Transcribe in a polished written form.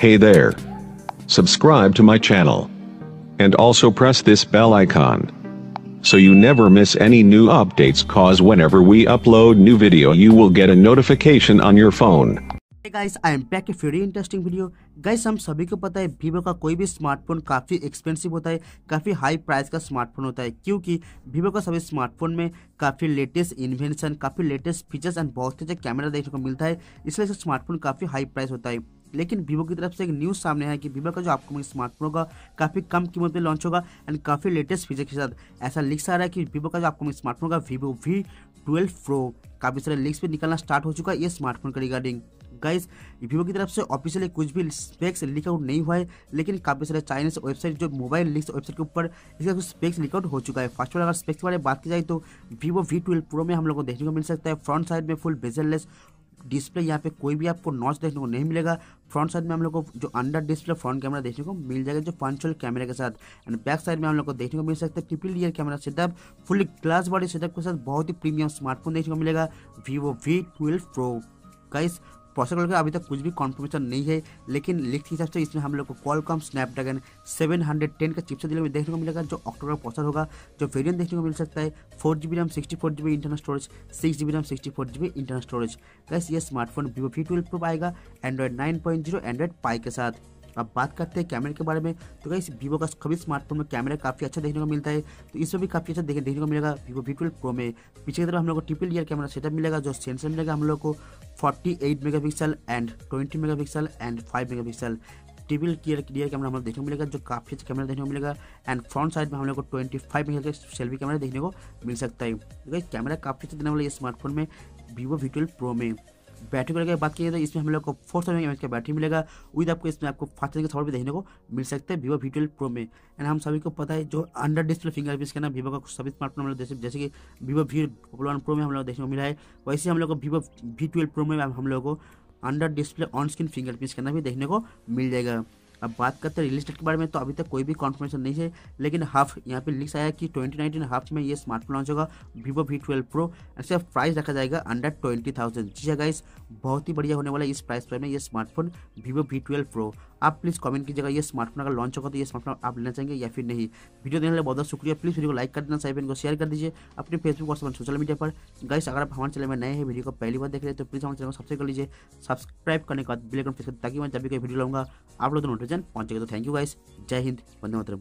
Hey there. Subscribe to my channel. And also press this bell icon, so you never miss any new updates, cause whenever we upload new video you will get a notification on your phone. Hey guys, I am back with a very interesting video. Guys, हम सभी को पता है Vivo का कोई भी smartphone काफ़ी expensive होता है, काफ़ी हाई प्राइस का स्मार्टफोन होता है, क्योंकि वीवो का सभी स्मार्टफोन में काफ़ी लेटेस्ट इन्वेंशन, काफ़ी लेटेस्ट फीचर्स एंड बहुत से कैमरा देखने को मिलता है, इसलिए स्मार्टफोन काफ़ी हाई प्राइस होता है। लेकिन वीवो की तरफ से एक न्यूज़ सामने है कि वीवो का जो अपकमिंग स्मार्टफोन होगा काफ़ी कम कीमत में लॉन्च होगा एंड काफ़ी लेटेस्ट फीचर के साथ। ऐसा लीक्स आ रहा है कि वीवो का जो अपकमिंग स्मार्टफोन होगा Vivo V12 Pro, काफ़ी सारे लीक्स भी निकलना स्टार्ट हो चुका है ये स्मार्टफोन के रिगार्डिंग। गाइस, वीवो की तरफ से ऑफिशियली कुछ भी स्पेक्स लीक आउट नहीं हुआ है, लेकिन काफ़ी सारे चाइनीज वेबसाइट जो मोबाइल लीक्स वेबसाइट के ऊपर इसका कुछ स्पेक्स लीक आउट हो चुका है। फर्स्ट ऑफ ऑल अगर स्पेक्स के बारे में बात की जाए तो Vivo V12 Pro में हम लोग को देखने को मिल सकता है फ्रंट साइड में फुल बेजललेस डिस्प्ले, यहाँ पे कोई भी आपको नॉच देखने को नहीं मिलेगा। फ्रंट साइड में हम लोग को जो अंडर डिस्प्ले फ्रंट कैमरा देखने को मिल जाएगा जो पंचुअल कैमरे के साथ, एंड बैक साइड में हम लोग को देखने को मिल सकता है triple year camera setup, fully glass body setup के साथ बहुत ही प्रीमियम स्मार्टफोन देखने को मिलेगा Vivo V12 Pro। Guys, processor का अभी तक कुछ भी कॉन्फर्मेशन नहीं है, लेकिन लीक के हिसाब से इसमें हम लोग को Qualcomm Snapdragon 710 का चिपसेट देखने को मिलेगा जो ऑक्टोकोर प्रोसेसर होगा, जो वेरिएंट देखने को मिल सकता है 4GB RAM 64GB internal storage, 6GB RAM 64GB internal storage. Guys, ये स्मार्टफोन Vivo V12 Pro आएगा एंड्रॉइड 9.0 एंड्रॉइड पाई के साथ। अब बात करते हैं कैमरे के बारे में, तो गाइस वीवो का सभी स्मार्टफोन में कैमरा काफ़ी अच्छा देखने को मिलता है, तो इसमें भी काफ़ी अच्छा देखने को मिलेगा Vivo V12 Pro में। पीछे की तरफ हम लोग को ट्रिपल ईयर कैमरा सेटअप मिलेगा, जो सेंसर मिलेगा हम लोग को 48 megapixel and 20 megapixel and 5 megapixel triple clear camera हम लोग देखने को मिलेगा, जो काफ़ी अच्छा कैमरा देखने को मिलेगा। एंड फ्रंट साइड में हम लोग को 25 मेगापिक्सल का सेल्फी कैमरा देखने को मिल सकता है। तो कैमरा काफ़ी अच्छा देने वाला ये स्मार्टफोन में Vivo V12 Pro में। बैटरी को लेकर बात की तो इसमें हम लोग को 4000 mAh का बैटरी मिलेगा, विद आपको इसमें आपको फास्ट चार्जिंग का सपोर्ट भी देखने को मिल सकता है Vivo V12 Pro में। एंड हम सभी को पता है जो under display fingerprint scanner Vivo का सभी स्मार्टफोन हम लोग जैसे कि Vivo V11 Pro में हम लोग देखने को मिला है, वैसे हम लोग को Vivo V12 Pro में हम लोग को under display on screen fingerprint scanner भी देखने को मिल जाएगा। अब बात करते हैं रिलीज डेट के बारे में, तो अभी तक कोई भी कॉन्फर्मेशन नहीं है, लेकिन हाफ यहाँ पे लिक्स आया कि 2019 हाफ में ये स्मार्टफोन लॉन्च होगा Vivo V12 Pro, ऐसे प्राइस रखा जाएगा अंडर 20,000। जी गाइस, बहुत ही बढ़िया होने वाला है इस प्राइस पर में ये स्मार्टफोन Vivo V12 Pro। आप प्लीज़ कमेंट कीजिएगा ये स्मार्टफोन अगर लॉन्च होगा तो ये स्मार्टफोन आप लेना चाहेंगे या फिर नहीं। वीडियो देखने के लिए बहुत बहुत शुक्रिया। प्लीज़ वीडियो को लाइक कर देना, साइड को शेयर कर दीजिए अपने फेसबुक और सोशल मीडिया पर। गाइस, अगर आप हमारे चैनल में नए हैं, वीडियो को पहली बार देख रहे हैं, तो प्लीज़ हमारे चैनल को सब्सक्राइब कर लीजिए। सब्सक्राइब करने के बाद बेल आइकन प्रेस करें ताकि मैं जब भी कोई वीडियो लाऊंगा आप लोग नोटिफिकेशन पहुंचेगा। तो थैंक यू गाइस, जय हिंद, वंदे मातरम।